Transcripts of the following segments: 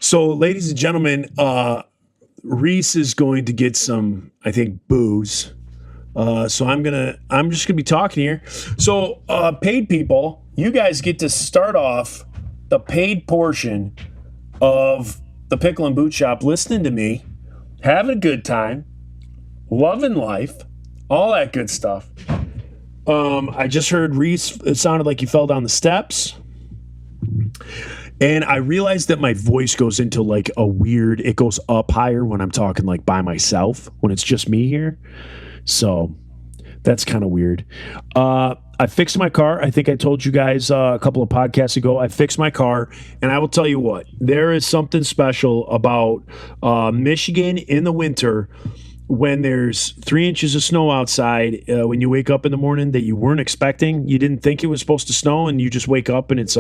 So, ladies and gentlemen, Reese is going to get some, I think, booze. So I'm just gonna be talking here. So, paid people, you guys get to start off the paid portion of the Pickle and Boot Shop, listening to me, having a good time, loving life, all that good stuff. I just heard Reese. It sounded like he fell down the steps. And I realized that my voice goes into like a weird, it goes up higher when I'm talking like by myself, when it's just me here. So that's kind of weird. I fixed my car. I think I told you guys a couple of podcasts ago, I fixed my car. And I will tell you what, there is something special about Michigan in the winter when there's 3 inches of snow outside, when you wake up in the morning that you weren't expecting. You didn't think it was supposed to snow, and you just wake up and it's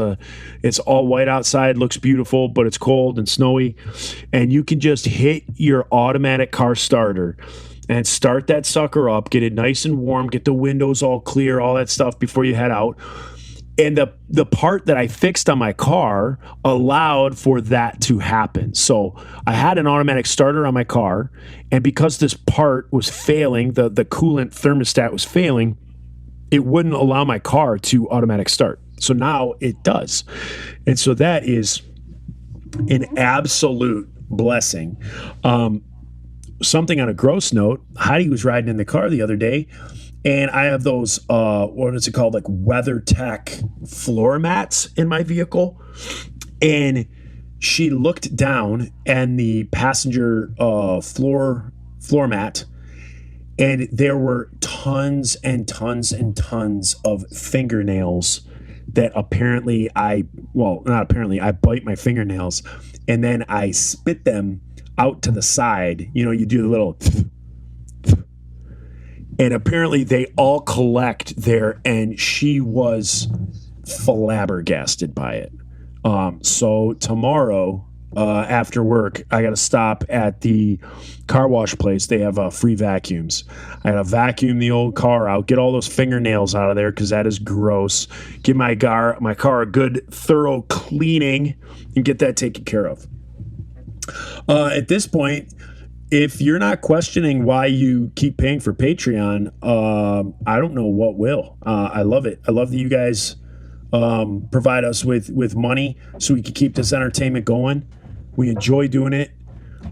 all white outside, looks beautiful, but it's cold and snowy. And you can just hit your automatic car starter and start that sucker up, get it nice and warm, get the windows all clear, all that stuff before you head out. And the part that I fixed on my car allowed for that to happen. So I had an automatic starter on my car, and because this part was failing, the coolant thermostat was failing, it wouldn't allow my car to automatic start. So now it does. And so that is an absolute blessing. Something on a gross note, Heidi was riding in the car the other day, and I have those, what is it called, like WeatherTech floor mats in my vehicle. And she looked down and the passenger floor mat, and there were tons and tons and tons of fingernails that apparently I bite my fingernails, and then I spit them out to the side. You know, you do the little... And apparently they all collect there, and she was flabbergasted by it. So tomorrow, after work, I got to stop at the car wash place. They have free vacuums. I got to vacuum the old car out, get all those fingernails out of there because that is gross. Give my car a good, thorough cleaning and get that taken care of. At this point, if you're not questioning why you keep paying for Patreon, I don't know what will. I love it. I love that you guys provide us with money so we can keep this entertainment going. We enjoy doing it.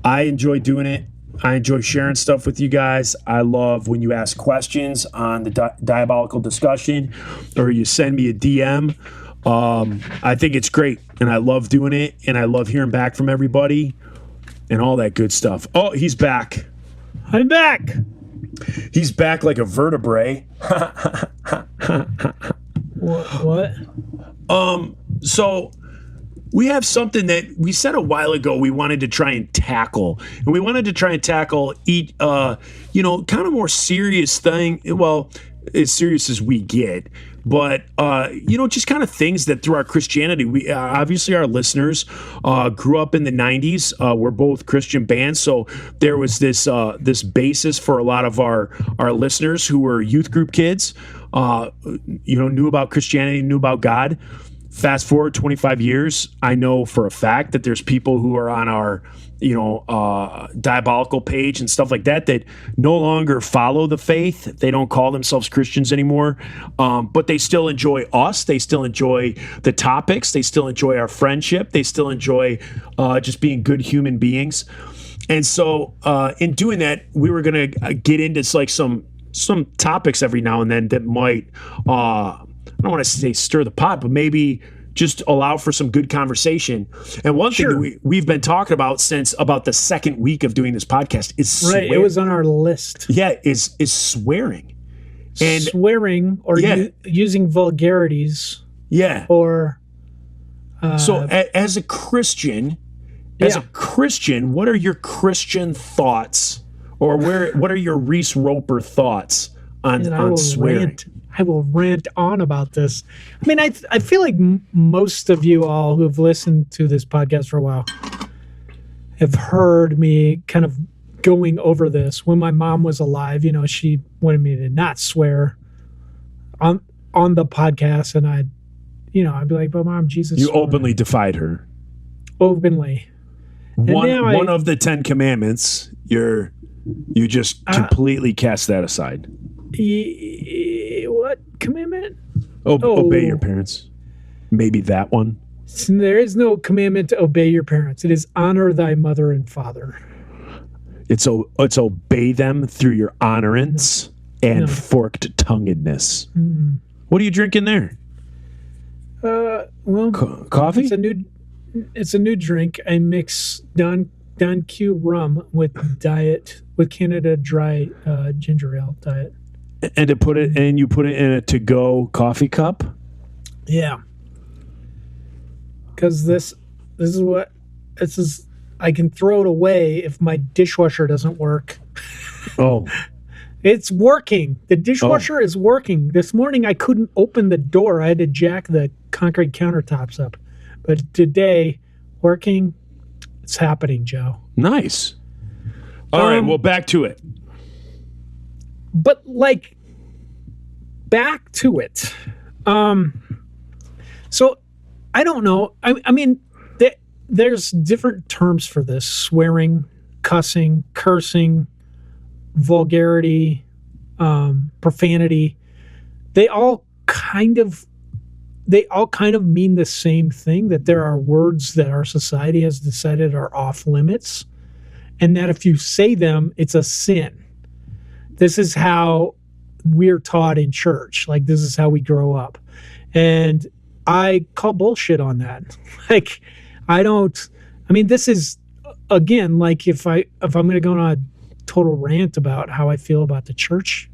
I enjoy doing it. I enjoy sharing stuff with you guys. I love when you ask questions on the Diabolical Discussion, or you send me a DM. I think it's great, and I love doing it, and I love hearing back from everybody and all that good stuff. Oh, he's back. I'm back. He's back like a vertebrae. What? So we have something that we said a while ago we wanted to try and tackle. And we wanted to try and tackle kind of more serious thing. Well, as serious as we get. But, just kind of things that through our Christianity, we obviously our listeners grew up in the 90s. We're both Christian bands. So there was this basis for a lot of our listeners who were youth group kids, knew about Christianity, knew about God. Fast forward 25 years, I know for a fact that there's people who are on our diabolical page and stuff like that no longer follow the faith. They don't call themselves Christians anymore, but they still enjoy us. They still enjoy the topics. They still enjoy our friendship. They still enjoy just being good human beings. And so in doing that, we were going to get into like some topics every now and then that might, I don't want to say stir the pot, but maybe just allow for some good conversation. And one thing that we've been talking about since about the second week of doing this podcast is swearing. Right, it was on our list. Yeah, is swearing. And swearing or using vulgarities. Yeah. Or so as a Christian, what are your Christian thoughts, or what are your Reese Roper thoughts on swearing? I will rant on about this. I mean, I feel like most of you all who have listened to this podcast for a while have heard me kind of going over this. When my mom was alive, she wanted me to not swear on the podcast, and I I'd be like, but Mom, Jesus. You swore." openly defied her. Openly. One of the 10 commandments, you just completely cast that aside. What commandment? Obey your parents. Maybe that one. So there is no commandment to obey your parents. It is honor thy mother and father. It's obey them through your honorance and forked tonguedness. Mm. What are you drinking there? Well, coffee? It's a new drink. I mix Don Q rum with Canada Dry ginger ale diet. And you put it in a to-go coffee cup? Yeah. Because this is I can throw it away if my dishwasher doesn't work. Oh. It's working. The dishwasher is working. This morning I couldn't open the door. I had to jack the concrete countertops up. But today, working, it's happening, Joe. Nice. All right, well, back to it. But back to it. So I don't know. I mean, there's different terms for this: swearing, cussing, cursing, vulgarity, profanity. They all kind of mean the same thing, that there are words that our society has decided are off limits, and that if you say them, it's a sin. This is how we're taught in church. This is how we grow up. And I call bullshit on that. This is, again, if I'm going to go on a total rant about how I feel about the church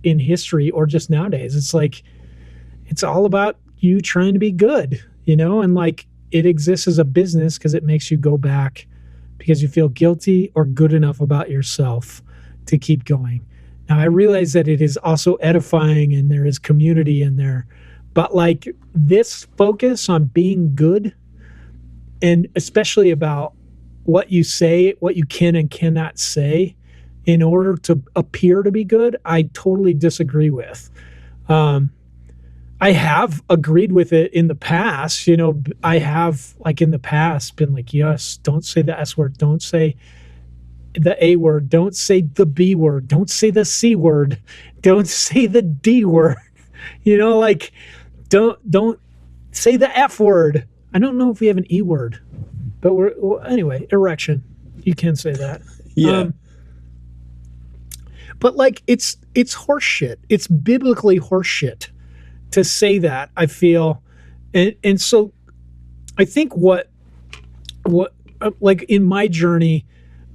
in history or just nowadays, it's all about you trying to be good, and it exists as a business because it makes you go back because you feel guilty or good enough about yourself to keep going. Now, I realize that it is also edifying and there is community in there, but this focus on being good, and especially about what you say, what you can and cannot say in order to appear to be good, I totally disagree with. I have agreed with it in the past. I have in the past been yes, don't say the S word, don't say the A word, don't say the B word, don't say the C word, don't say the D word. Don't say the F word. I don't know if we have an E word, but anyway, erection. You can say that. Yeah. But it's horseshit. It's biblically horseshit to say that, I feel. And so I think what in my journey,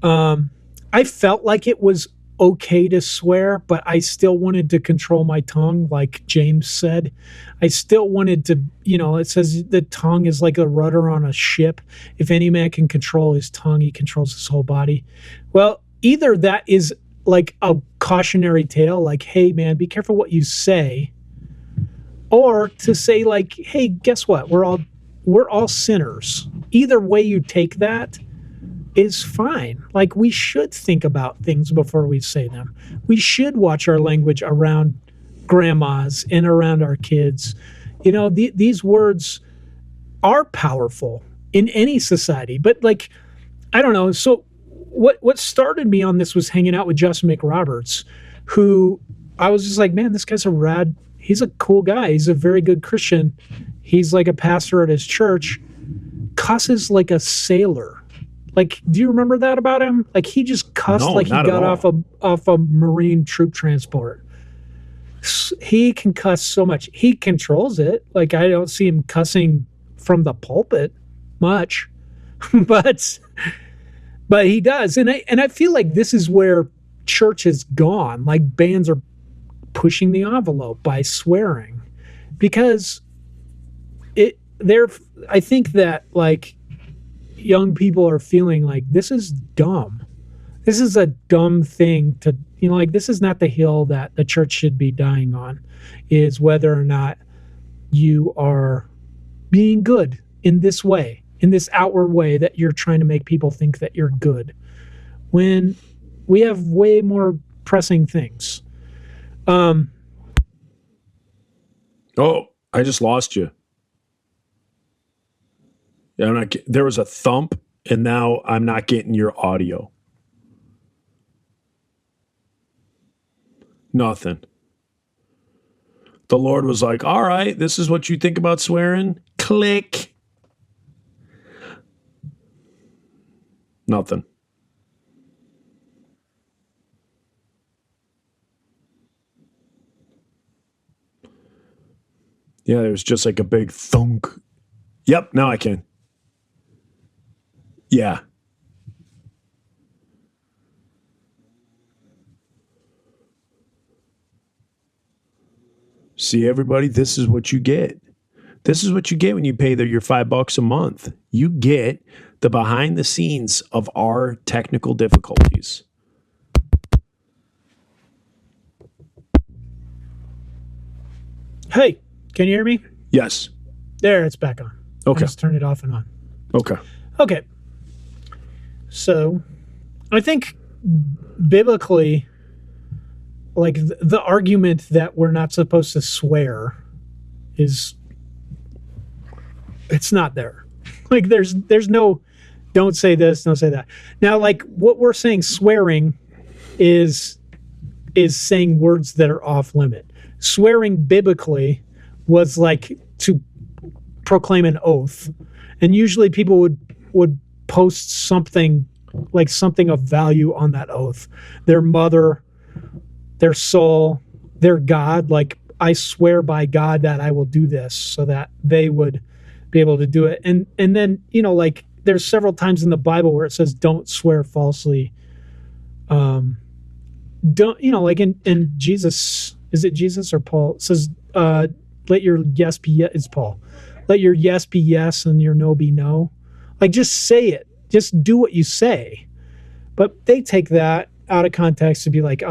I felt like it was okay to swear, but I still wanted to control my tongue, like James said. I still wanted to, it says the tongue is like a rudder on a ship. If any man can control his tongue, he controls his whole body. Well, either that is a cautionary tale, hey man, be careful what you say, or to say hey, guess what? We're all sinners. Either way you take that is fine. We should think about things before we say them. We should watch our language around grandmas and around our kids. These words are powerful in any society, but I don't know. So what started me on this was hanging out with Justin McRoberts, who I was just man, this guy's he's a cool guy. He's a very good Christian. He's a pastor at his church, cusses like a sailor. Do you remember that about him? He just cussed he got off a Marine troop transport. He can cuss so much. He controls it. I don't see him cussing from the pulpit much, but he does. And I feel this is where church has gone. Bands are pushing the envelope by swearing, because I think that young people are feeling this is dumb. This is a dumb thing to, this is not the hill that the church should be dying on, is whether or not you are being good in this way, in this outward way that you're trying to make people think that you're good, when we have way more pressing things. Oh, I just lost you. There was a thump, and now I'm not getting your audio. Nothing. The Lord was like, all right, this is what you think about swearing? Click. Nothing. Yeah, there's just like a big thunk. Yep, now I can. Yeah. See, everybody, this is what you get. This is what you get when you pay your $5 a month. You get the behind the scenes of our technical difficulties. Hey, can you hear me? Yes. There, it's back on. Okay. I just turned it off and on. Okay. Okay. So, I think biblically, like the argument that we're not supposed to swear is, it's not there. Like there's no, don't say this, don't say that. Now, like what we're saying, swearing is saying words that are off limit. Swearing biblically was like to proclaim an oath, and usually people would post something like something of value on that oath. Their mother, their soul, their God, like I swear by God that I will do this, so that they would be able to do it. And then, you know, like there's several times in the Bible where it says don't swear falsely. Don't, you know, like in Jesus, is it Jesus or Paul? It says let your yes be yes. It's Paul. Let your yes be yes and your no be no. Like just say it. Just do what you say. But they take that out of context to be like,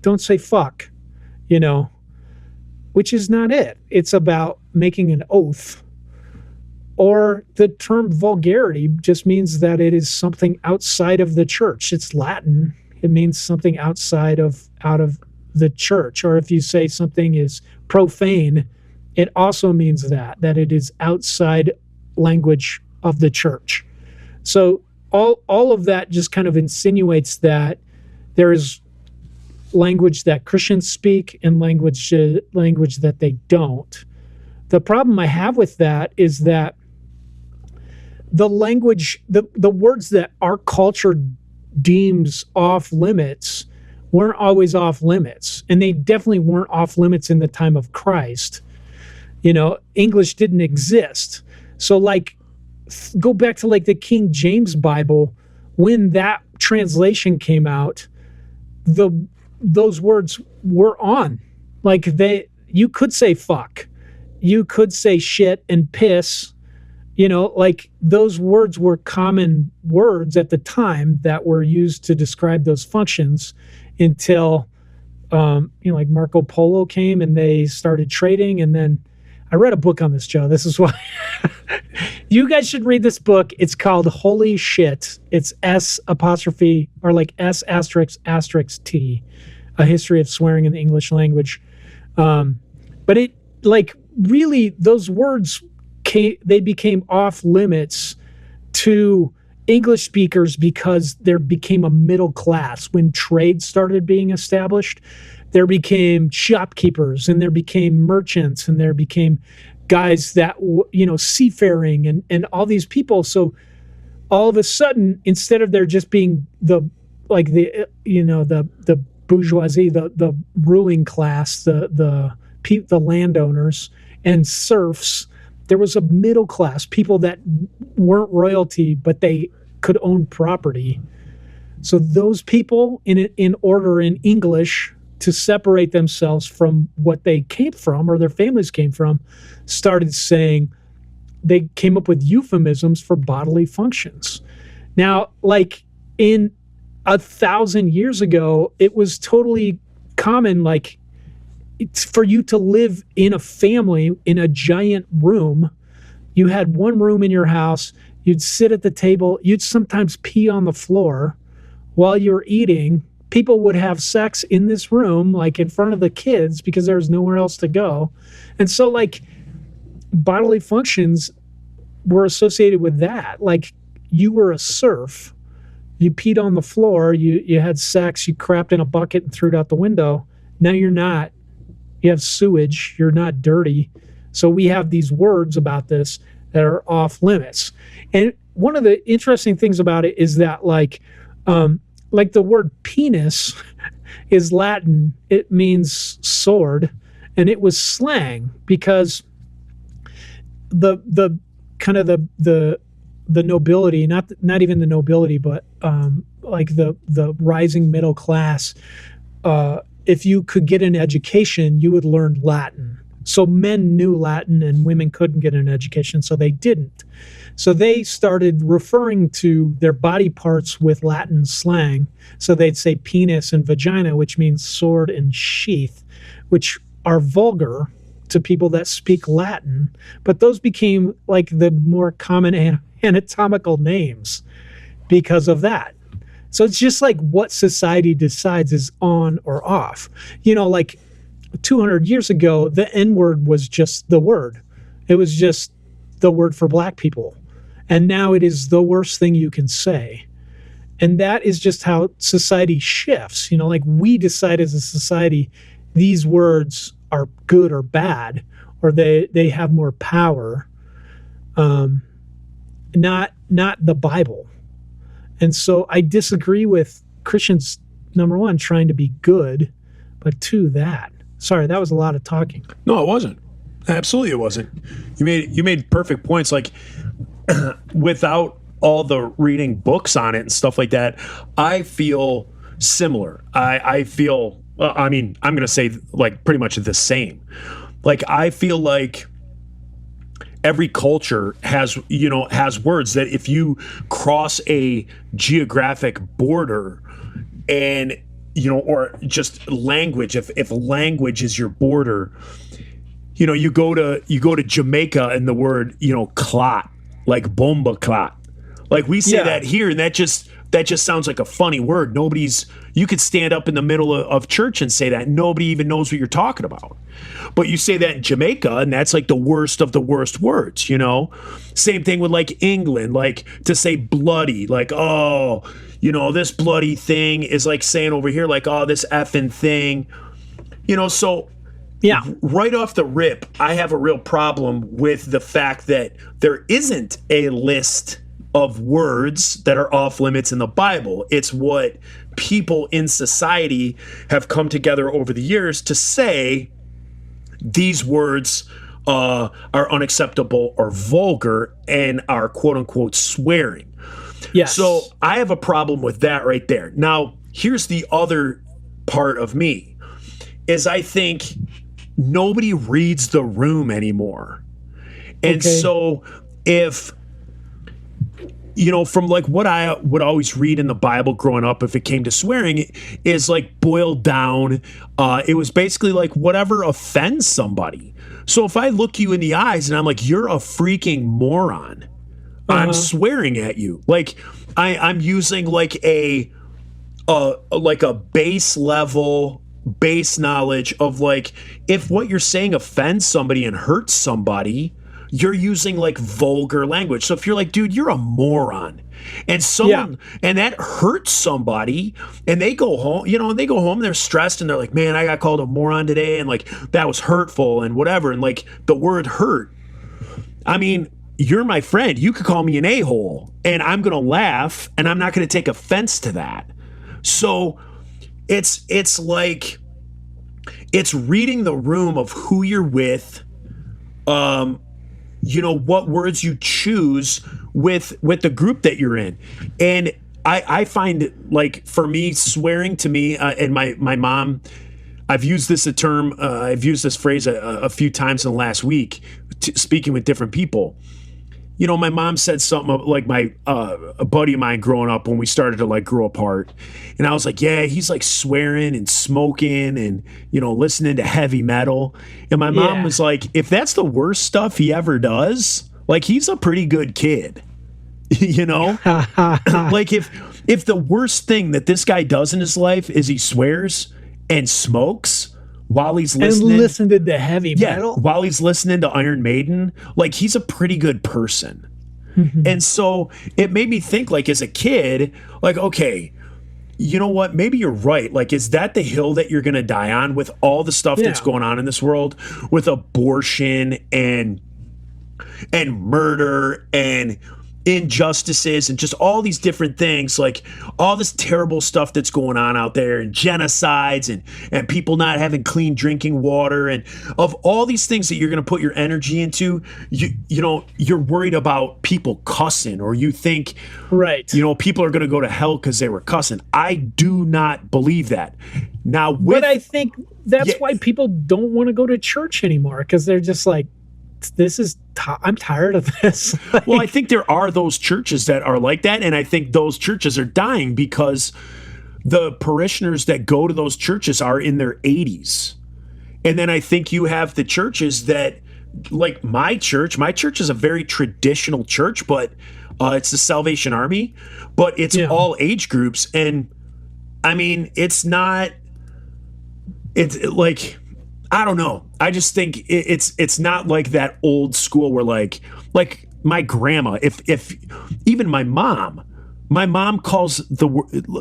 don't say fuck, you know, which is not it. It's about making an oath. Or the term vulgarity just means that it is something outside of the church. It's Latin. It means something out of the church. Or if you say something is profane, it also means that it is outside language of the church. So all of that just kind of insinuates that there is language that Christians speak and language that they don't. The problem I have with that is that the language, the words that our culture deems off limits weren't always off limits. And they definitely weren't off limits in the time of Christ. You know, English didn't exist. So like, go back to like the King James Bible, when that translation came out, those words were on. Like you could say fuck, you could say shit and piss, you know, like those words were common words at the time that were used to describe those functions until, you know, like Marco Polo came and they started trading. And then I read a book on this, Joe. This is why you guys should read this book. It's called Holy Shit. It's S' or like S*** T, A History of Swearing in the English Language. But it like really those words they became off limits to English speakers because there became a middle class. When trade started being established, there became shopkeepers and there became merchants and there became guys that, you know, seafaring and all these people. So all of a sudden, instead of there just being the bourgeoisie, the ruling class, the landowners and serfs, there was a middle class, people that weren't royalty, but they could own property. So those people, in order in English to separate themselves from what they came from or their families came from, started saying, they came up with euphemisms for bodily functions. Now, like in 1,000 years ago, it was totally common, like, it's for you to live in a family in a giant room. You had one room in your house. You'd sit at the table. You'd sometimes pee on the floor while you were eating. People would have sex in this room, like in front of the kids, because there was nowhere else to go. And so, like, bodily functions were associated with that. Like you were a serf, you peed on the floor, you had sex, you crapped in a bucket and threw it out the window. Now you're not. You have sewage, you're not dirty. So we have these words about this that are off limits. And one of the interesting things about it is that like the word penis is Latin. It means sword, and it was slang because the kind of the nobility, not even the nobility, but like the rising middle class, if you could get an education, you would learn Latin. So men knew Latin and women couldn't get an education, so they didn't. So they started referring to their body parts with Latin slang. So they'd say penis and vagina, which means sword and sheath, which are vulgar to people that speak Latin. But those became like the more common anatomical names because of that. So it's just like what society decides is on or off. You know, like 200 years ago, the N-word was just the word. It was just the word for black people. And now it is the worst thing you can say. And that is just how society shifts. You know, like we decide as a society, these words are good or bad, or they have more power, not the Bible. And so I disagree with Christians, number one, trying to be good, but two, that. Sorry, that was a lot of talking. No, it wasn't. Absolutely, it wasn't. You made perfect points. Like without all the reading books on it and stuff like that, I feel similar. I feel. I mean, I'm going to say like pretty much the same. Like I feel like every culture has words that if you cross a geographic border and or just language, if language is your border, you go to Jamaica and the word clot, like bomba clot, like we say that here, and that just sounds like a funny word. You could stand up in the middle of church and say that. Nobody even knows what you're talking about. But you say that in Jamaica, and that's like the worst of the worst words, Same thing with like England, like to say bloody, like, oh, this bloody thing is like saying over here, like, oh, this effing thing, so yeah. Right off the rip, I have a real problem with the fact that there isn't a list of words that are off limits in the Bible. It's what people in society have come together over the years to say these words are unacceptable or vulgar and are quote unquote swearing. Yes. So I have a problem with that right there. Now, here's the other part of me is I think nobody reads the room anymore. And so if from like what I would always read in the Bible growing up, if it came to swearing, is like boiled down. It was basically like whatever offends somebody. So if I look you in the eyes and I'm like, you're a freaking moron, I'm swearing at you. Like I'm using like a base level, base knowledge of like, if what you're saying offends somebody and hurts somebody, you're using like vulgar language. So if you're like, dude, you're a moron, and and that hurts somebody, and they go home, and they're stressed and they're like, man, I got called a moron today, and like that was hurtful and whatever, and like the word hurt. I mean, you're my friend. You could call me an a-hole, and I'm gonna laugh, and I'm not gonna take offense to that. So it's like it's reading the room of who you're with. What words you choose with the group that you're in. And I find, like, for me, swearing to me, and my mom, I've used this phrase a few times in the last week, speaking with different people. My mom said something like a buddy of mine growing up when we started to like grow apart. And I was like, yeah, he's like swearing and smoking and, listening to heavy metal. And my mom was like, if that's the worst stuff he ever does, like he's a pretty good kid, like if the worst thing that this guy does in his life is he swears and smokes while he's listening, and listened to heavy metal, while he's listening to Iron Maiden, like he's a pretty good person. And so it made me think, like, as a kid, like, okay, you know what? Maybe you're right. Like, is that the hill that you're going to die on with all the stuff that's going on in this world with abortion and murder and injustices and just all these different things, like all this terrible stuff that's going on out there, and genocides and people not having clean drinking water, and of all these things that you're going to put your energy into, you know, you're worried about people cussing, or you think, right, you know, people are going to go to hell because they were cussing. I do not believe that. Now, but I think that's why people don't want to go to church anymore, because they're just like, I'm tired of this. Like, well, I think there are those churches that are like that, and I think those churches are dying because the parishioners that go to those churches are in their 80s. And then I think you have the churches that, like my church is a very traditional church, but it's the Salvation Army, but it's all age groups. And I mean, it's like, I don't know. I just think it's not like that old school where like my grandma, if even my mom calls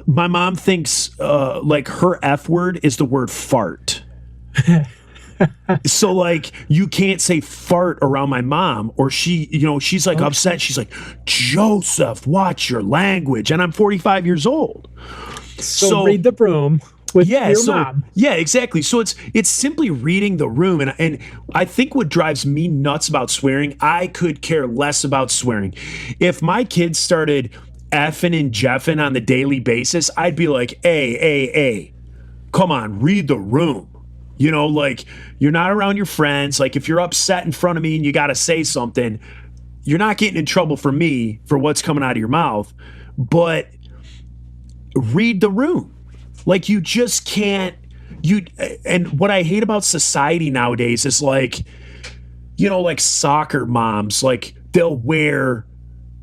my mom thinks like her F word is the word fart. So like you can't say fart around my mom, or she, you know, she's like upset. She's like, Joseph, watch your language. And I'm 45 years old. So read the room. With your mom. Yeah, exactly. So it's simply reading the room. And I think what drives me nuts about swearing, I could care less about swearing. If my kids started effing and jeffing on the daily basis, I'd be like, hey, come on, read the room. You know, like, you're not around your friends. Like, if you're upset in front of me and you got to say something, you're not getting in trouble for me for what's coming out of your mouth. But read the room. Like, you just can't, and what I hate about society nowadays is like, you know, like soccer moms, like they'll wear,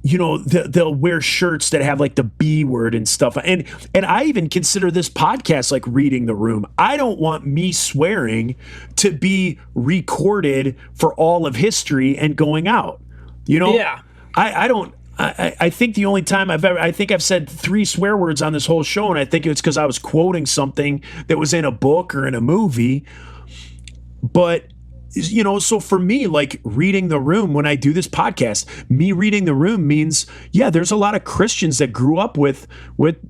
you know, they'll wear shirts that have like the B word and stuff. And I even consider this podcast like reading the room. I don't want me swearing to be recorded for all of history and going out, you know? Yeah. I think the only time I think I've said 3 swear words on this whole show, and I think it's because I was quoting something that was in a book or in a movie. But, you know, so for me, like reading the room, when I do this podcast, me reading the room means, yeah, there's a lot of Christians that grew up with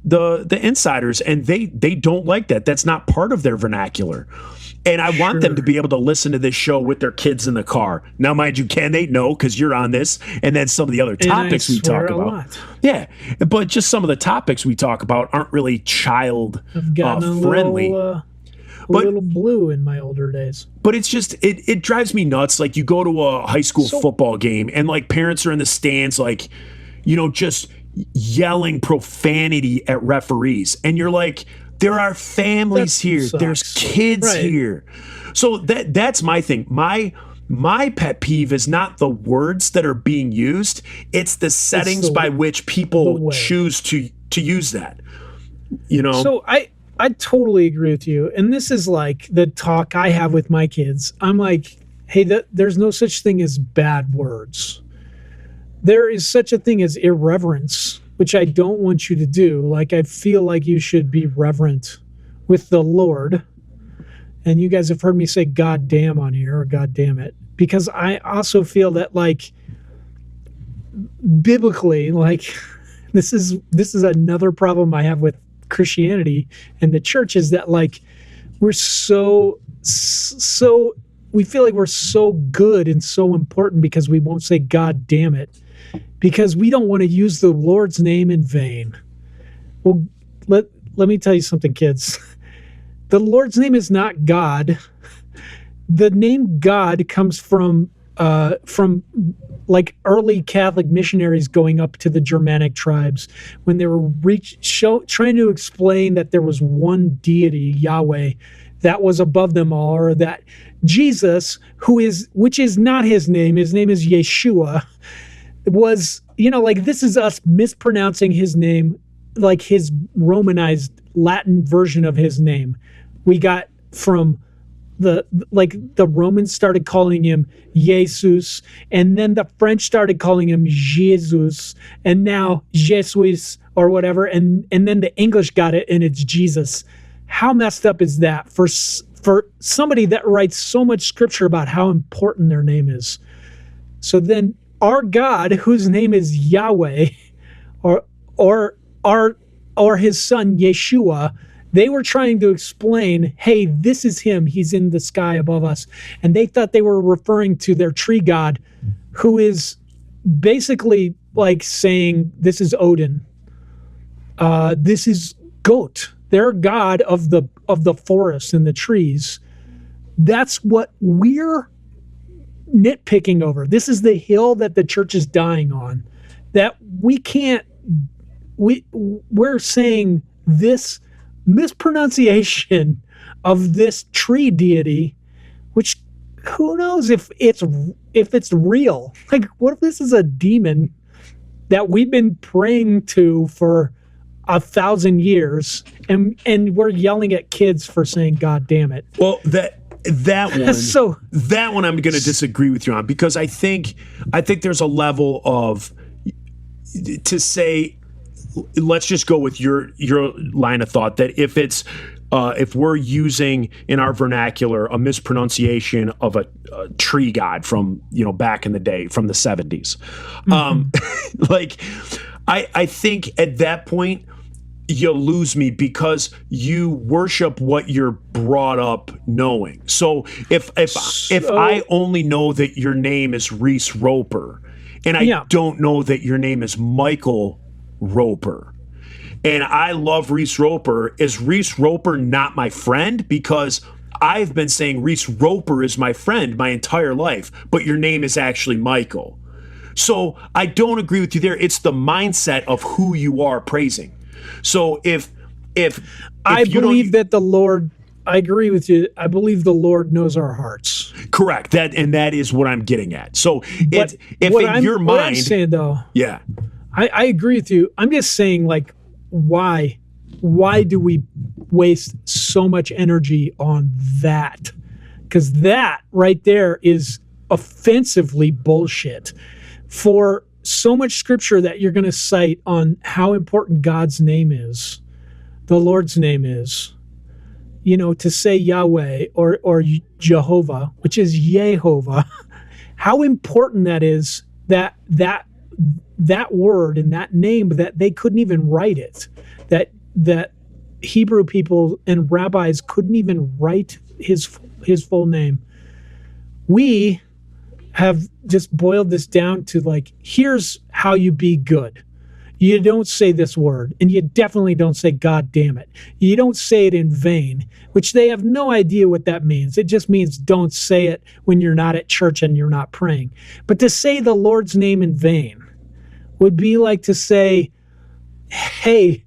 the insiders, and they don't like that. That's not part of their vernacular. And I want them to be able to listen to this show with their kids in the car. Now, mind you, can they? No, because you're on this. And then some of the other topics we talk about. Yeah, but just some of the topics we talk about aren't really child friendly. A little blue in my older days. But it's just, it drives me nuts. Like, you go to a high school football game and like parents are in the stands, like, you know, just yelling profanity at referees. And you're like, there are families here. Sucks. There's kids here. So that's my thing. My pet peeve is not the words that are being used. It's the settings by which people choose to use that. You know? So I totally agree with you. And this is like the talk I have with my kids. I'm like, hey, there's no such thing as bad words. There is such a thing as irreverence, which I don't want you to do. Like, I feel like you should be reverent with the Lord. And you guys have heard me say God damn on here, or God damn it. Because I also feel that, like, biblically, like, this is another problem I have with Christianity and the church, is that, like, we're so we feel like we're so good and so important because we won't say God damn it, because we don't want to use the Lord's name in vain. Well, let me tell you something, kids. The Lord's name is not God. The name God comes from like early Catholic missionaries going up to the Germanic tribes when they were trying to explain that there was one deity, Yahweh, that was above them all, or that Jesus, which is not his name is Yeshua, was, you know, like, this is us mispronouncing his name, like his Romanized Latin version of his name. We got from the Romans started calling him Jesus, and then the French started calling him Jesus, and now Jesus or whatever, and then the English got it and it's Jesus. How messed up is that for somebody that writes so much scripture about how important their name is? So then our God, whose name is Yahweh, or his son Yeshua, they were trying to explain, hey, this is him. He's in the sky above us. And they thought they were referring to their tree god, who is basically like saying, this is Odin. This is Goat. They're god of the forest and the trees. That's what we're nitpicking over. This is the hill that the church is dying on. That we're saying this mispronunciation of this tree deity, which who knows if it's real. Like, what if this is a demon that we've been praying to for 1,000 years, and we're yelling at kids for saying God damn it? Well, that one So that one I'm going to disagree with you on, because I think there's a level of, to say, let's just go with your line of thought, that if we're using in our vernacular a mispronunciation of a tree god from back in the day, from the 70s, like I think at that point you lose me, because you worship what you're brought up knowing. So if I only know that your name is Reese Roper, and I don't know that your name is Michael Roper, and I love Reese Roper, is Reese Roper not my friend? Because I've been saying Reese Roper is my friend my entire life, but your name is actually Michael. So I don't agree with you there. It's the mindset of who you are praising. So if I believe that the Lord, I agree with you. I believe the Lord knows our hearts. Correct. That is what I'm getting at. So But if what in your what I'm mind, saying though, yeah, I agree with you. I'm just saying, like, why do we waste so much energy on that? Because that right there is offensively bullshit. For so much scripture that you're going to cite on how important God's name is, the Lord's name is, to say Yahweh or Jehovah, which is Yehovah, how important that is, that word and that name, that they couldn't even write it, that Hebrew people and rabbis couldn't even write his full name. We have just boiled this down to, like, here's how you be good. You don't say this word, and you definitely don't say God damn it. You don't say it in vain, which they have no idea what that means. It just means don't say it when you're not at church and you're not praying. But to say the Lord's name in vain would be like to say, hey,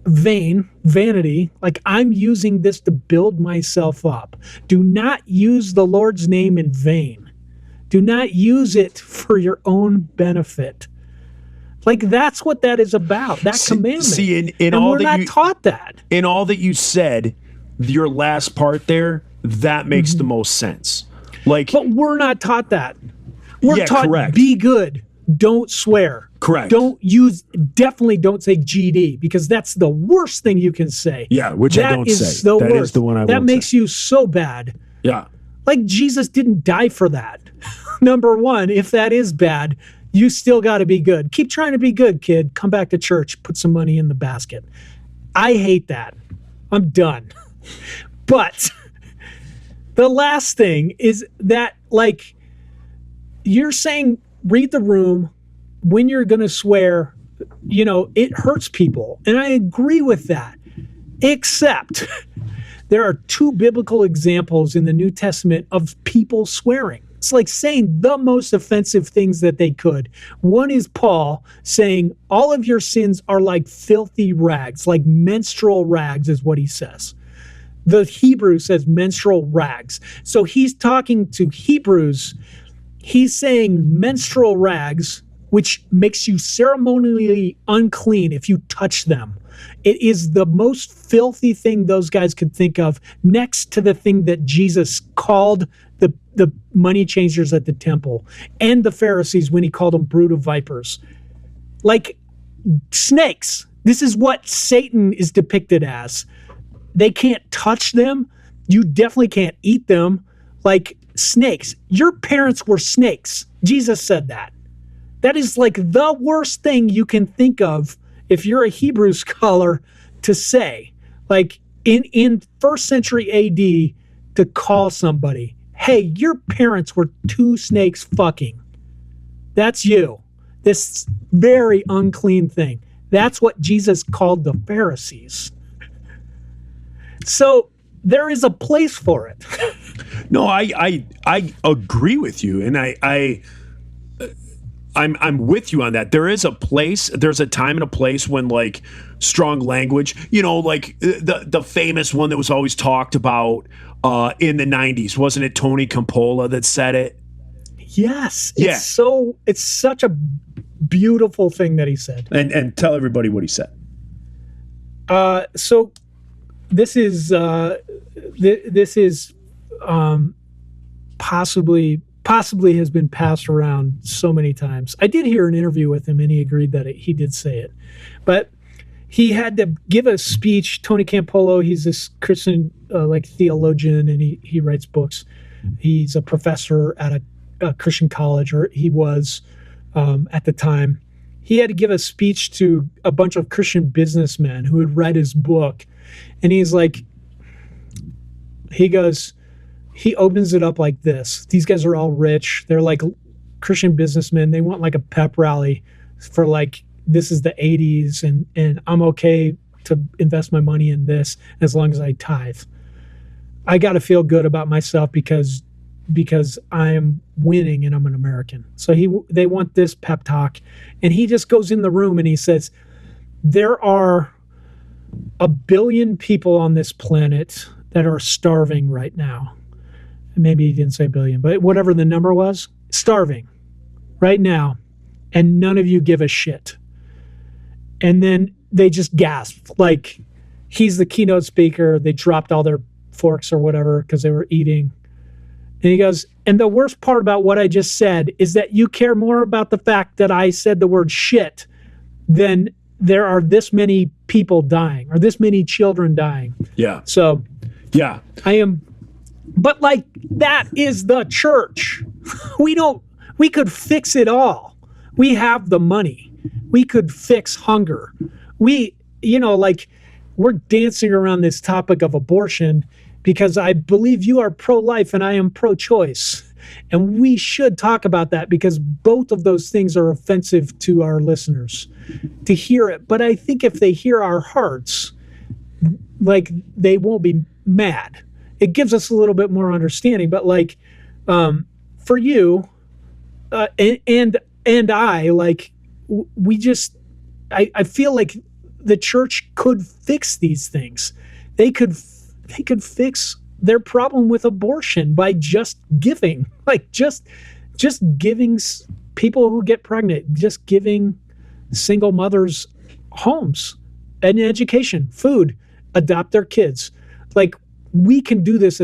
vanity, like, I'm using this to build myself up. Do not use the Lord's name in vain. Do not use it for your own benefit. Like, that's what that is about, that commandment. See, and all we're that not taught that. In all that you said, your last part there, that makes the most sense. Like, But we're not taught that. We're taught, correct. Be good, don't swear. Correct. Definitely don't say GD, because that's the worst thing you can say. Yeah, which I don't say. That is the one I won't say. That makes you so bad. Yeah. Like, Jesus didn't die for that. Number one, if that is bad, you still got to be good. Keep trying to be good, kid. Come back to church. Put some money in the basket. I hate that. I'm done. But the last thing is that, like, you're saying read the room when you're going to swear, it hurts people. And I agree with that. Except there are two biblical examples in the New Testament of people swearing. It's like saying the most offensive things that they could. One is Paul saying, all of your sins are like filthy rags, like menstrual rags is what he says. The Hebrew says menstrual rags. So he's talking to Hebrews. He's saying menstrual rags which makes you ceremonially unclean if you touch them. It is the most filthy thing those guys could think of, next to the thing that Jesus called the money changers at the temple and the Pharisees when he called them brood of vipers. Like snakes. This is what Satan is depicted as. They can't touch them. You definitely can't eat them. Like snakes. Your parents were snakes. Jesus said that. That is like the worst thing you can think of if you're a Hebrew scholar to say. Like in first century AD, to call somebody, hey, your parents were two snakes fucking. That's you. This very unclean thing. That's what Jesus called the Pharisees. So there is a place for it. No, I agree with you, and I'm with you on that. There is a place, there's a time and a place when like strong language, like the famous one that was always talked about in the 90s, wasn't it Tony Campola that said it? Yes. Yeah. It's such a beautiful thing that he said. And tell everybody what he said. So this is possibly has been passed around so many times. I did hear an interview with him, and he agreed that he did say it. But he had to give a speech. Tony Campolo, he's this Christian theologian, and he writes books. He's a professor at a Christian college, or he was at the time. He had to give a speech to a bunch of Christian businessmen who had read his book. And he opens it up like this. These guys are all rich. They're like Christian businessmen. They want like a pep rally for like, this is the 80s and I'm okay to invest my money in this as long as I tithe. I got to feel good about myself because I am winning and I'm an American. So they want this pep talk. And he just goes in the room and he says, there are 1 billion people on this planet that are starving right now. Maybe he didn't say billion, but whatever the number was, starving right now. And none of you give a shit. And then they just gasped. Like, he's the keynote speaker. They dropped all their forks or whatever because they were eating. And he goes, and the worst part about what I just said is that you care more about the fact that I said the word shit than there are this many people dying or this many children dying. Yeah. So, yeah, but like, that is the church. We could fix it all. We have the money. We could fix hunger. We're dancing around this topic of abortion because I believe you are pro-life and I am pro-choice. And we should talk about that because both of those things are offensive to our listeners to hear it. But I think if they hear our hearts, like, they won't be mad. It gives us a little bit more understanding. But like, for you and I, like, I feel like the church could fix these things. They could fix their problem with abortion by just giving, like just giving people who get pregnant, just giving single mothers homes and education, food, adopt their kids. Like, we can do this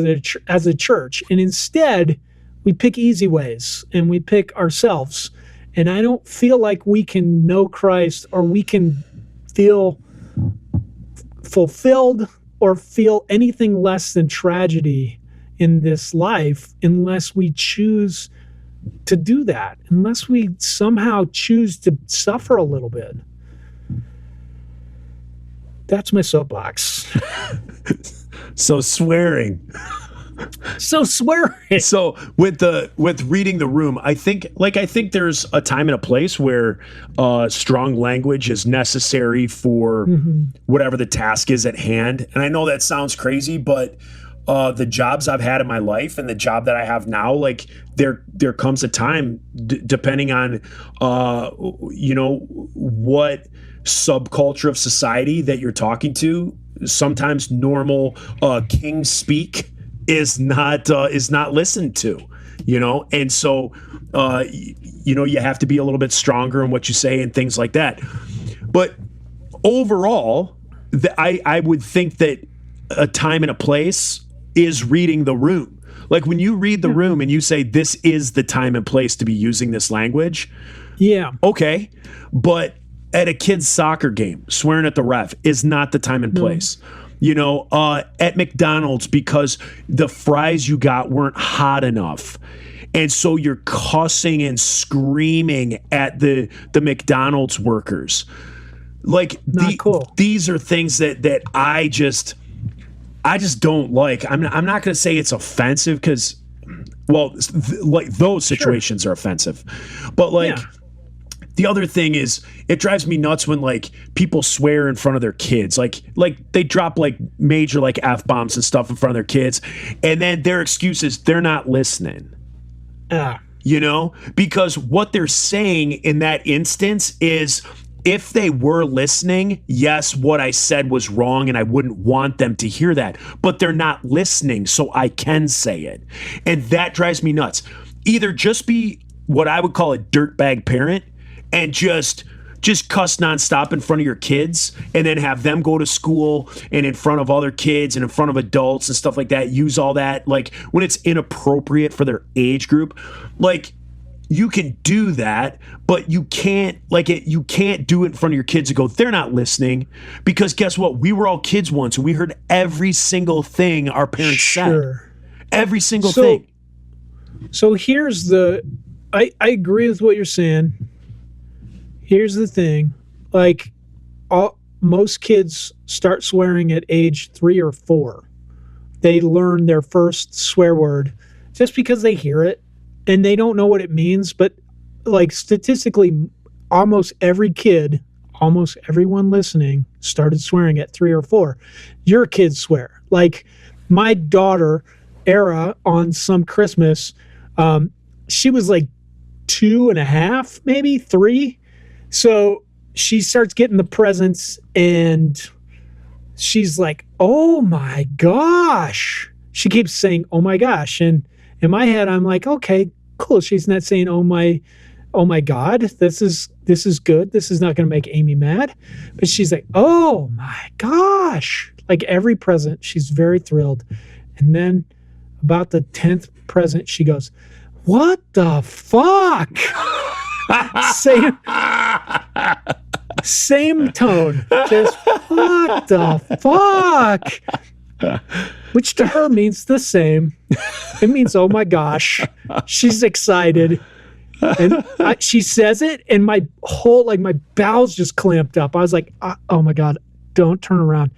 as a church, and instead we pick easy ways and we pick ourselves. And I don't feel like we can know Christ or we can feel fulfilled or feel anything less than tragedy in this life unless we choose to do that, unless we somehow choose to suffer a little bit. That's my soapbox. So swearing. So with reading the room, I think there's a time and a place where strong language is necessary for whatever the task is at hand. And I know that sounds crazy, but the jobs I've had in my life and the job that I have now, like, there comes a time, depending on what subculture of society that you're talking to. Sometimes normal king speak is not listened to. And so, you have to be a little bit stronger in what you say and things like that. But overall, I would think that a time and a place is reading the room. Like when you read the room and you say, this is the time and place to be using this language. Yeah. Okay. But at a kid's soccer game, swearing at the ref is not the time and place. At McDonald's, because the fries you got weren't hot enough. And so you're cussing and screaming at the McDonald's workers. Like cool. These are things that I just don't like. I'm not going to say it's offensive because, like those situations are offensive. But the other thing is, it drives me nuts when like people swear in front of their kids. Like they drop like major like F-bombs and stuff in front of their kids. And then their excuse is they're not listening. Because what they're saying in that instance is, if they were listening, yes, what I said was wrong and I wouldn't want them to hear that, but they're not listening, so I can say it. And that drives me nuts. Either just be what I would call a dirtbag parent and just cuss nonstop in front of your kids, and then have them go to school and in front of other kids and in front of adults and stuff like that, use all that, like when it's inappropriate for their age group. Like, you can do that, but you can't do it in front of your kids and go, they're not listening. Because guess what? We were all kids once and we heard every single thing our parents said. Every single thing. So here's I agree with what you're saying. Here's the thing. Like, most kids start swearing at age 3 or 4. They learn their first swear word just because they hear it. And they don't know what it means, but like statistically, almost every kid, almost everyone listening started swearing at 3 or 4. Your kids swear. Like my daughter, Era, on some Christmas, she was like 2.5, maybe 3. So she starts getting the presents and she's like, oh my gosh. She keeps saying, oh my gosh. And in my head, I'm like, okay, cool. She's not saying, oh my God, this is good. This is not going to make Amy mad. But she's like, oh my gosh. Like every present, she's very thrilled. And then about the 10th present, she goes, what the fuck? Same tone. Just, what the fuck? Which to her means the same. It means, oh my gosh. She's excited. And she says it, and my bowels just clamped up. I was like, oh my God, don't turn around.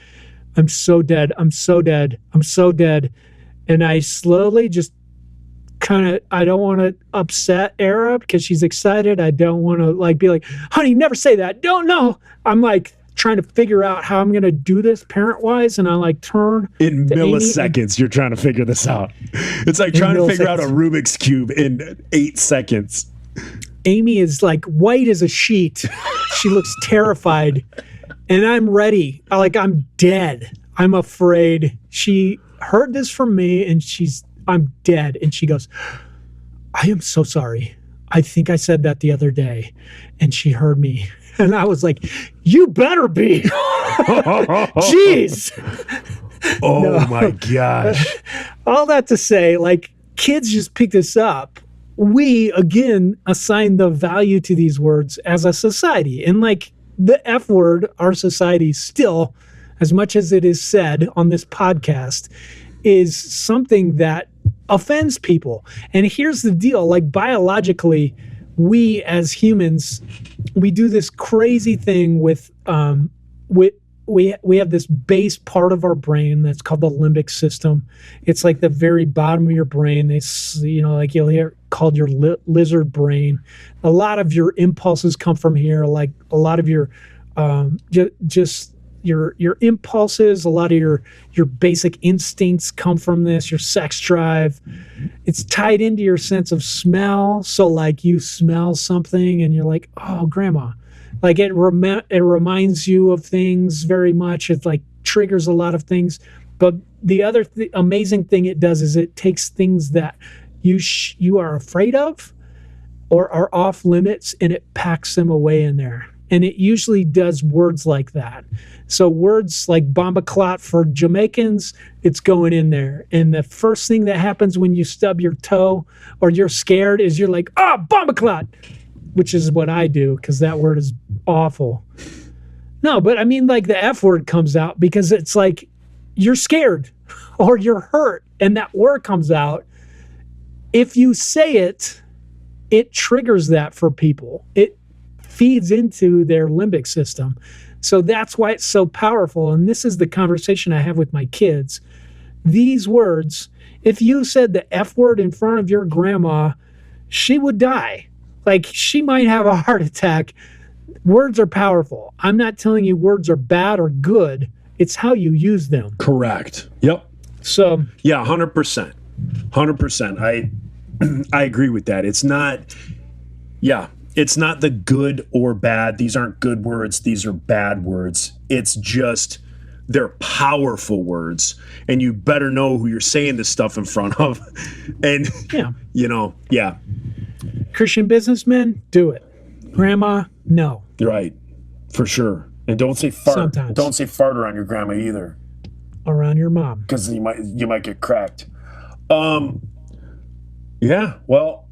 I'm so dead. I'm so dead. I'm so dead. And I slowly just I don't want to upset Era because she's excited. I don't want to be like, honey, never say that. Don't know. I'm like trying to figure out how I'm going to do this parent-wise, and I turn in milliseconds. You're trying to figure this out. It's like trying to figure out a Rubik's Cube in 8 seconds. Amy is like white as a sheet. She looks terrified, and I'm ready. I'm dead. I'm afraid. She heard this from me, and I'm dead. And she goes, I am so sorry. I think I said that the other day. And she heard me. And I was like, you better be. Jeez. Oh my gosh. All that to say, kids just pick this up. We, again, assign the value to these words as a society. And the F word, our society still, as much as it is said on this podcast, is something that offends people. And here's the deal, biologically, we as humans, we do this crazy thing with we have this base part of our brain that's called the limbic system. It's like the very bottom of your brain. You'll hear called your lizard brain. A lot of your impulses come from here. A lot of your your impulses, a lot of your basic instincts come from this, your sex drive. It's tied into your sense of smell. So you smell something and you're like, oh, grandma. It reminds you of things very much. It triggers a lot of things. But the other amazing thing it does is it takes things that you are afraid of or are off limits, and it packs them away in there. And it usually does words like that. So words like bomba clot for Jamaicans, it's going in there. And the first thing that happens when you stub your toe or you're scared is you're like, bomba clot, which is what I do because that word is awful. No, but I mean, like the F word comes out because it's like you're scared or you're hurt and that word comes out. If you say it, it triggers that for people. It feeds into their limbic system. So that's why it's so powerful. And this is the conversation I have with my kids. These words, if you said the F word in front of your grandma, she would die. Like she might have a heart attack. Words are powerful. I'm not telling you words are bad or good. It's how you use them. Correct. Yep. So yeah, 100%. 100%. I agree with that. It's not the good or bad. These aren't good words. These are bad words. It's just they're powerful words, and you better know who you're saying this stuff in front of. And, Christian businessmen, do it. Grandma, no. Right. For sure. And don't say fart. Sometimes. Don't say fart around your grandma either. Around your mom. Because you might get cracked. Yeah, well.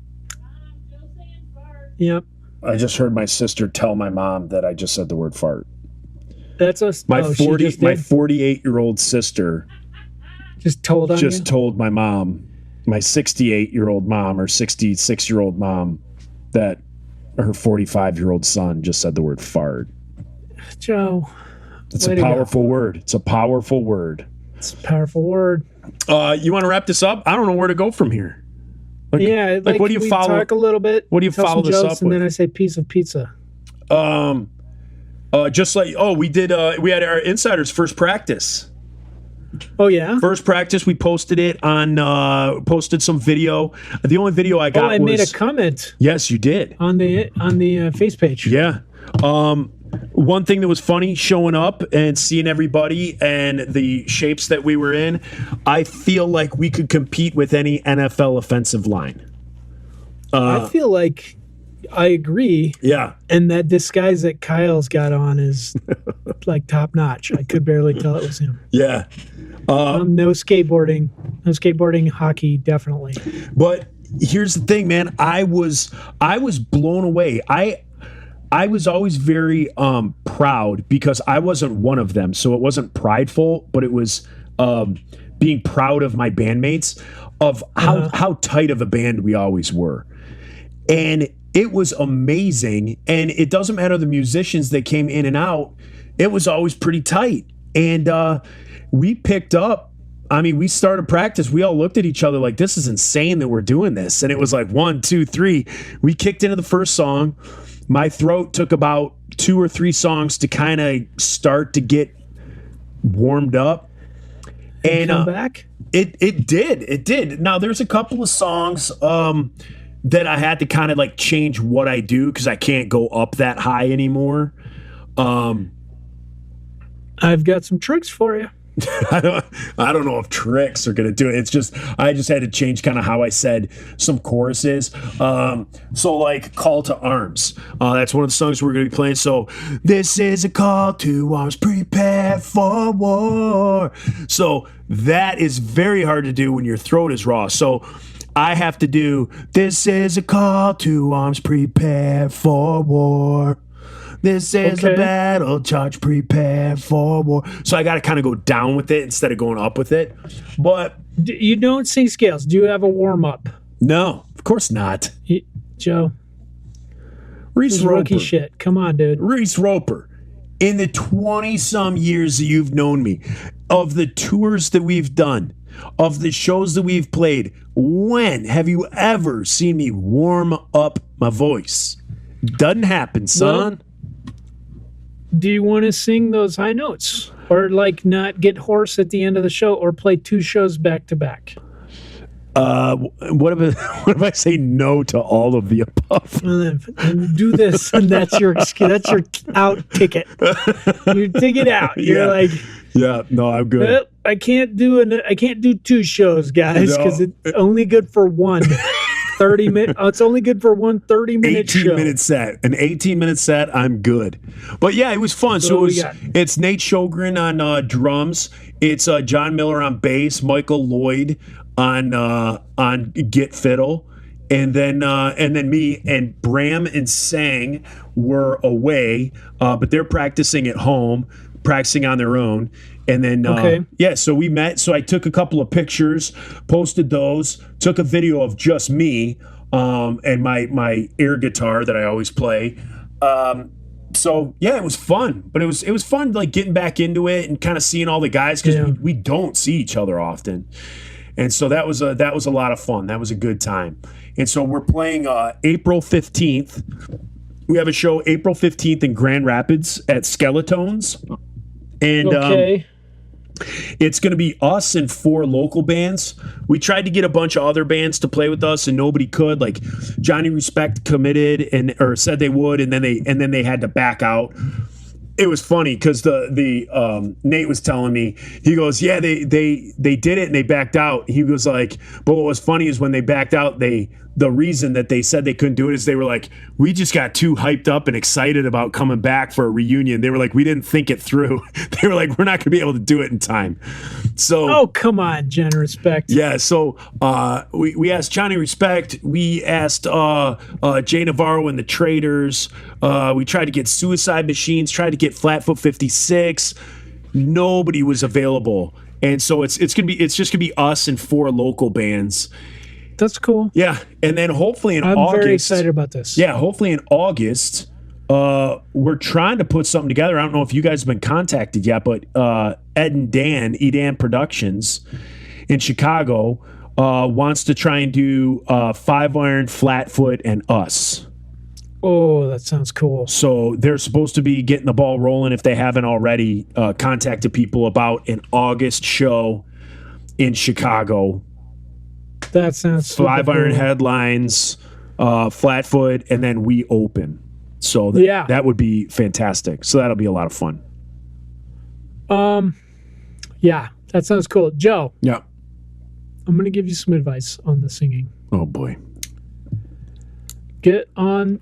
Yep. I just heard my sister tell my mom that I just said the word fart. That's my 48-year-old sister just told my mom, my 68-year-old mom or 66-year-old mom, that her 45-year-old son just said the word fart. Joe, it's a powerful word. It's a powerful word. It's a powerful word. You want to wrap this up? I don't know where to go from here. What do you follow? Talk a little bit. What do you follow this up with? And then I say piece of pizza. Just like we did. We had our insiders first practice. Oh yeah. First practice. We posted it on. Posted some video. The only video I got. I made a comment. Yes, you did on the face page. Yeah. One thing that was funny showing up and seeing everybody and the shapes that we were in, I feel like we could compete with any NFL offensive line. I feel like I agree. Yeah. And that disguise that Kyle's got on is like top notch. I could barely tell it was him. Yeah. No skateboarding, hockey, definitely. But here's the thing, man. I was blown away. I was always very proud because I wasn't one of them. So it wasn't prideful, but it was being proud of my bandmates, of how tight of a band we always were. And it was amazing. And it doesn't matter the musicians that came in and out. It was always pretty tight. And we picked up. I mean, we started practice. We all looked at each other like, this is insane that we're doing this. And it was like 1, 2, 3. We kicked into the first song. My throat took about 2 or 3 songs to kind of start to get warmed up. And come back? It did. Now there's a couple of songs that I had to kind of like change what I do because I can't go up that high anymore. I've got some tricks for you. I don't know if tricks are gonna do it. It's just I just had to change kind of how I said some choruses. So like Call to Arms. That's one of the songs we're gonna be playing. So this is a call to arms, prepare for war. So that is very hard to do when your throat is raw. So I have to do this is a call to arms, prepare for war. This is a battle charge, prepare for war. So I got to kind of go down with it instead of going up with it. But you don't sing scales. Do you have a warm up? No, of course not. Joe, Reese Roper. Rookie shit. Come on, dude. Reese Roper. In the 20-some years that you've known me, of the tours that we've done, of the shows that we've played, when have you ever seen me warm up my voice? Doesn't happen, son. Well, do you want to sing those high notes or like not get hoarse at the end of the show or play 2 shows back to back? What if what if I say no to all of the above? And do this, and that's your excuse. That's your out ticket. You take it out. You're Yeah. like, Yeah, no, I'm good. "Nope, I can't do 2 shows, guys, because No. it's only good for one 30-minute. It's only good for one 30-minute 18 show. minute set. An 18-minute set, I'm good. But yeah, it was fun. So So we got- it's Nate Sjogren on drums. It's John Miller on bass, Michael Lloyd on Git Fiddle. And then me and Bram and Sang were away, but they're practicing at home, practicing on their own. And then, Okay. yeah, so we met. So I took a couple of pictures, posted those, took a video of just me and my air guitar that I always play. So yeah, it was fun, but it was fun like getting back into it and kind of seeing all the guys because Yeah. we don't see each other often. And so that was a lot of fun. That was a good time. And so we're playing April 15th. We have a show April 15th in Grand Rapids at Skeletones. And Okay. it's going to be us and 4 local bands. We tried to get a bunch of other bands to play with us, and nobody could. Like Johnny Respect committed or said they would, and then they had to back out. It was funny because the Nate was telling me, he goes, yeah, they did it and they backed out. He was like, but what was funny is when they backed out, the reason that they said they couldn't do it is they were like, we just got too hyped up and excited about coming back for a reunion. They were like, we didn't think it through. They were like, we're not going to be able to do it in time. So Oh, come on, Jen Respect. yeah, so we asked Johnny Respect. We asked Jay Navarro and the Traders. We tried to get Suicide Machines. Tried to get Flatfoot 56. Nobody was available, and so it's just gonna be us and 4 local bands. That's cool. Yeah, and then hopefully in I'm August. very excited about this. Yeah, hopefully in August, we're trying to put something together. I don't know if you guys have been contacted yet, but Ed and Dan, Edan Productions in Chicago, wants to try and do 5 Iron, Flatfoot, and us. Oh, that sounds cool. So they're supposed to be getting the ball rolling if they haven't already contacted people about an August show in Chicago. That sounds super 5 Iron cool. headlines, Flatfoot, and then we open. So Yeah. that would be fantastic. So that'll be a lot of fun. Yeah, that sounds cool. Joe, Yeah. I'm going to give you some advice on the singing. Oh boy. Get on,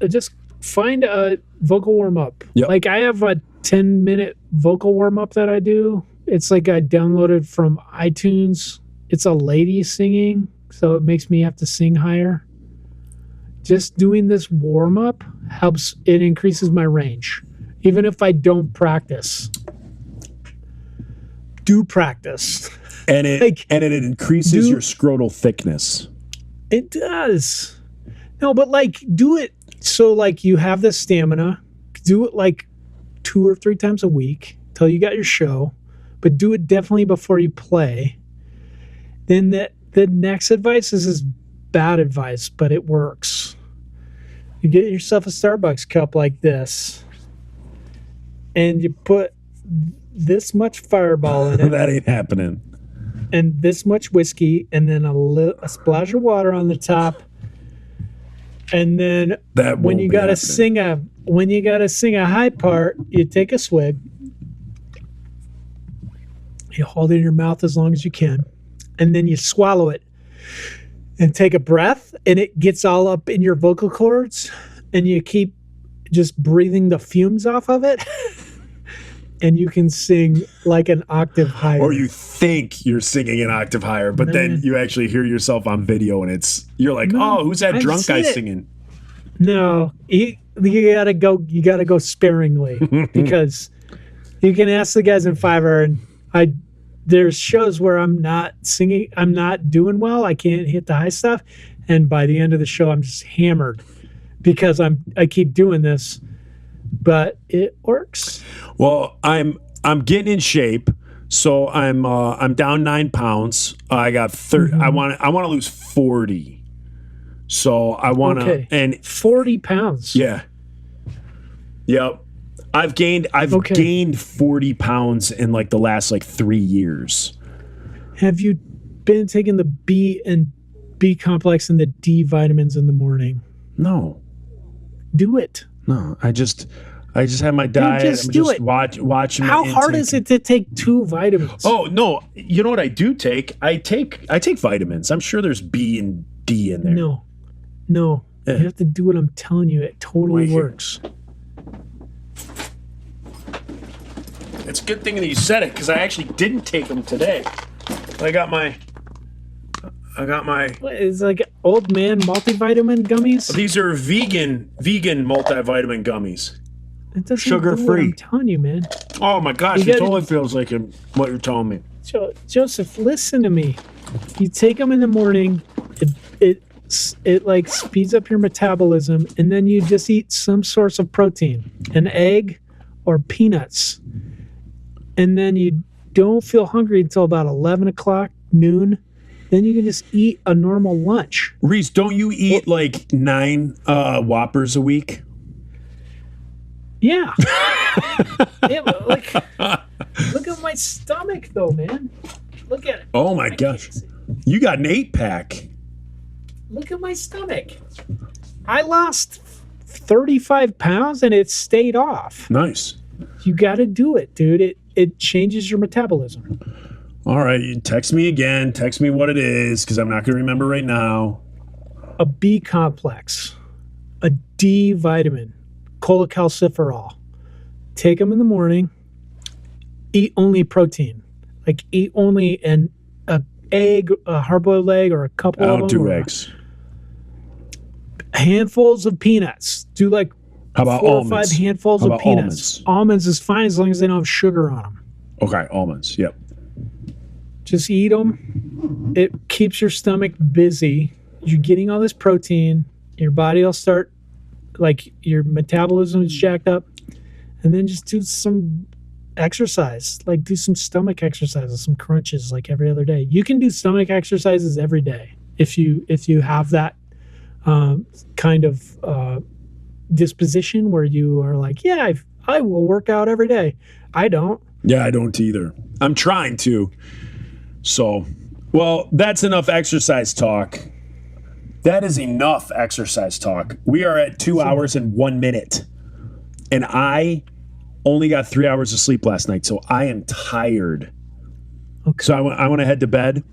just find a vocal warm up. Yep. Like I have a 10-minute vocal warm up that I do. It's like I downloaded from iTunes. It's a lady singing, so it makes me have to sing higher. Just doing this warm up helps, it increases my range. Even if I don't practice. Do practice. And it Like, it increases do- your scrotal thickness. It does. No, but like do it so like you have the stamina. Do it like 2 or 3 times a week till you got your show, but do it definitely before you play. Then the next advice is bad advice, but it works. You get yourself a Starbucks cup like this, and you put this much Fireball in it, That ain't happening. and this much whiskey, and then a splash of water on the top, and then That when won't you be gotta happening. sing a high part, you take a swig, you hold it in your mouth as long as you can, and then you swallow it and take a breath, and it gets all up in your vocal cords, and you keep just breathing the fumes off of it. And you can sing like an octave higher. Or you think you're singing an octave higher, but then Man. you actually hear yourself on video and you're like, No, oh, who's that I've drunk guy seen it. singing? No, you gotta go sparingly because you can ask the guys in Fiverr, and there's shows where I'm not singing, I'm not doing well, I can't hit the high stuff, and by the end of the show I'm just hammered because I keep doing this, but it works. Well, I'm getting in shape, so I'm down 9 pounds. I got 30. I want to lose 40. So I want to Okay. and 40 pounds. yeah, yep. I've gained Okay. gained 40 pounds in like the last like 3 years. Have you been taking the B complex and the D vitamins in the morning? No. Do it. No. I just have my diet. just I'm do just it. watching my How hard intake. is it to take 2 vitamins? Oh no! You know what I do take? I take vitamins. I'm sure there's B and D in there. No. Yeah. You have to do what I'm telling you. It totally Right here. works. It's a good thing that you said it because I actually didn't take them today. I got my. What, it's like old man multivitamin gummies. These are vegan multivitamin gummies. It doesn't sugar-free. do what I'm telling you, man. Oh my gosh! You It gotta- totally feels like what you're telling me. Joseph, listen to me. You take them in the morning. It like speeds up your metabolism, and then you just eat some source of protein, an egg or peanuts, and then you don't feel hungry until about 11 o'clock, noon. Then you can just eat a normal lunch. Reese, don't you eat like 9 Whoppers a week? Yeah. Yeah, but look at my stomach, though, man. Look at it. Oh my I gosh! can't see. You got an 8-pack. Look at my stomach. I lost 35 pounds and it stayed off. Nice. You got to do it, dude. It changes your metabolism. All right, you text me again. Text me what it is because I'm not going to remember right now. A B complex, a D vitamin, cholecalciferol. Take them in the morning. Eat only protein. Like eat only an egg, a hard-boiled egg, or a couple I of don't them. do or eggs. Handfuls of peanuts. Do like How about 4 almonds? or 5 handfuls How of about peanuts. Almonds is fine as long as they don't have sugar on them. Okay, almonds. Yep. Just eat them. It keeps your stomach busy. You're getting all this protein. Your body will start, like, your metabolism is jacked up. And then just do some exercise. Like, do some stomach exercises, some crunches, like every other day. You can do stomach exercises every day if you have that kind of disposition where you are like, yeah, I will work out every day. I don't. Yeah, I don't either. I'm trying to. So, well, that's enough exercise talk. That is enough exercise talk. We are at 2 hours and 1 minute. And I only got 3 hours of sleep last night, so I am tired. Okay. So I want to head to bed.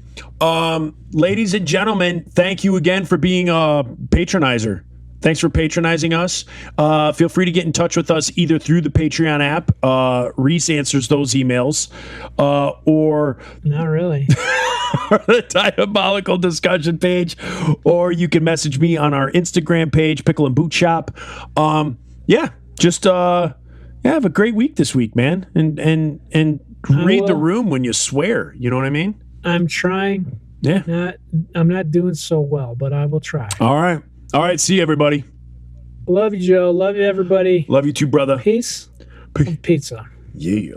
Ladies and gentlemen, thank you again for being a patronizer. Thanks for patronizing us. Feel free to get in touch with us either through the Patreon app. Reese answers those emails, or Not really. the Diabolical Discussion page, or you can message me on our Instagram page, Pickle and Boot Shop. Just have a great week this week, man, and read the will. room when you swear. You know what I mean? I'm trying. Yeah. I'm not doing so well, but I will try. All right. See you, everybody. Love you, Joe. Love you, everybody. Love you too, brother. Peace. Pizza. Yeah.